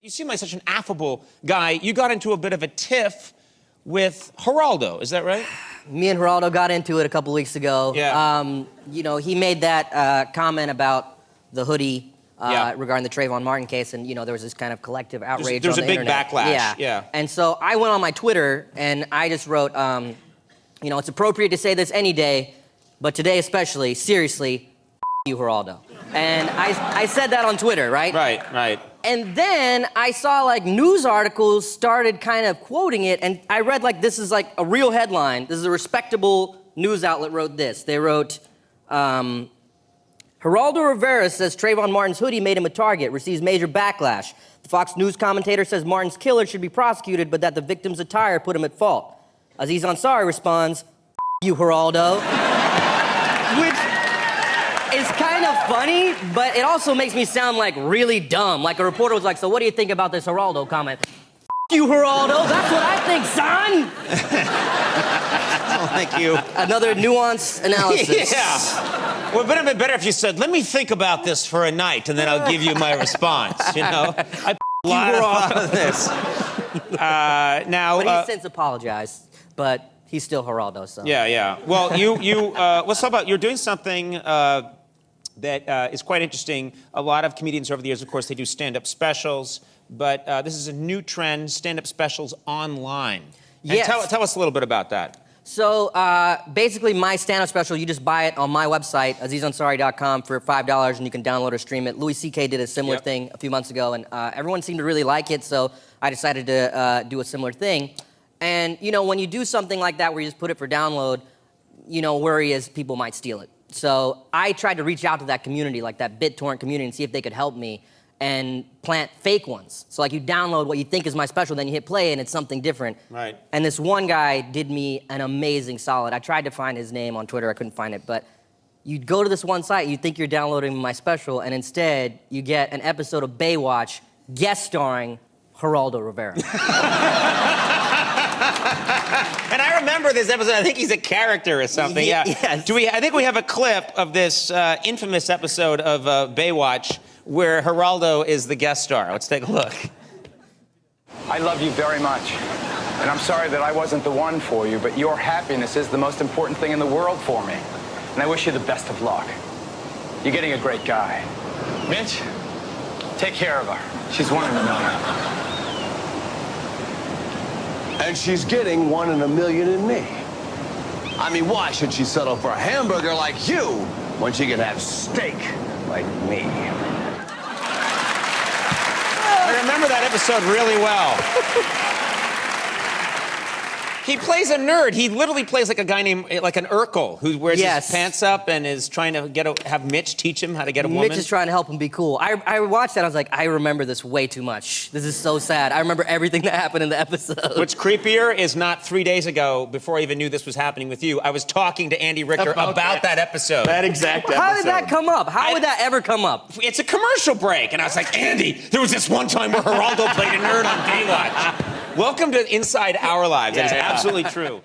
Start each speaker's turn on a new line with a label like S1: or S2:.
S1: You seem like such an affable guy. You got into a bit of a tiff with Geraldo, is that right?
S2: Me and Geraldo got into it a couple weeks ago.
S1: Yeah.
S2: He made that comment about the hoodie regarding the Trayvon Martin case, and there was this kind of collective outrage.
S1: There's
S2: on
S1: a
S2: the
S1: big
S2: internet.
S1: backlash. Yeah.
S2: And so I went on my Twitter and I just wrote, it's appropriate to say this any day, but today especially, seriously, you, Geraldo. And I said that on Twitter, right?
S1: Right.
S2: And then I saw news articles started kind of quoting it, and I read this is a real headline. This is a respectable news outlet wrote this. They wrote, Geraldo Rivera says Trayvon Martin's hoodie made him a target, receives major backlash. The Fox News commentator says Martin's killer should be prosecuted, but that the victim's attire put him at fault. Aziz Ansari responds, you, Geraldo. Which is kind of funny, but it also makes me sound really dumb. A reporter was like, so what do you think about this Geraldo comment? You, Geraldo, that's what I think, son!
S1: Oh, thank you.
S2: Another nuanced analysis.
S1: Yeah. Well, it would have been better if you said, let me think about this for a night, and then I'll give you my response, I a lot of thought on this.
S2: But he's since apologized, but he's still Geraldo, so.
S1: Yeah. Well, let's talk about, you're doing something that is quite interesting. A lot of comedians over the years, of course, they do stand-up specials, but this is a new trend, stand-up specials online.
S2: Yes.
S1: And tell us a little bit about that.
S2: So basically my stand-up special, you just buy it on my website, azizansari.com for $5, and you can download or stream it. Louis C.K. did a similar thing a few months ago, and everyone seemed to really like it, so I decided to do a similar thing. And, when you do something like that where you just put it for download, worry is people might steal it. So I tried to reach out to that community, that BitTorrent community, and see if they could help me and plant fake ones. So you download what you think is my special, then you hit play and it's something different.
S1: Right.
S2: And this one guy did me an amazing solid. I tried to find his name on Twitter, I couldn't find it, but you'd go to this one site, you think you're downloading my special, and instead you get an episode of Baywatch guest starring Geraldo Rivera.
S1: And I remember this episode. I think he's a character or something. Yeah.
S2: Yes.
S1: I think we have a clip of this infamous episode of Baywatch where Geraldo is the guest star. Let's take a look.
S3: I love you very much. And I'm sorry that I wasn't the one for you, but your happiness is the most important thing in the world for me. And I wish you the best of luck. You're getting a great guy. Mitch, take care of her. She's one in a million.
S4: And she's getting 1 in a million in me. I mean, why should she settle for a hamburger like you when she can have steak like me?
S1: I remember that episode really well. He plays a nerd. He literally plays a guy named, an Urkel, who wears his pants up and is trying to have Mitch teach him how to get a woman.
S2: Mitch is trying to help him be cool. I watched that, I was like, I remember this way too much. This is so sad. I remember everything that happened in the episode.
S1: What's creepier is not 3 days ago, before I even knew this was happening with you, I was talking to Andy Richter about that episode.
S4: That exact episode.
S2: How did that come up? How would that ever come up?
S1: It's a commercial break, and I was like, Andy, there was this one time where Geraldo played a nerd on Baywatch. Welcome to Inside Our Lives. That is absolutely true.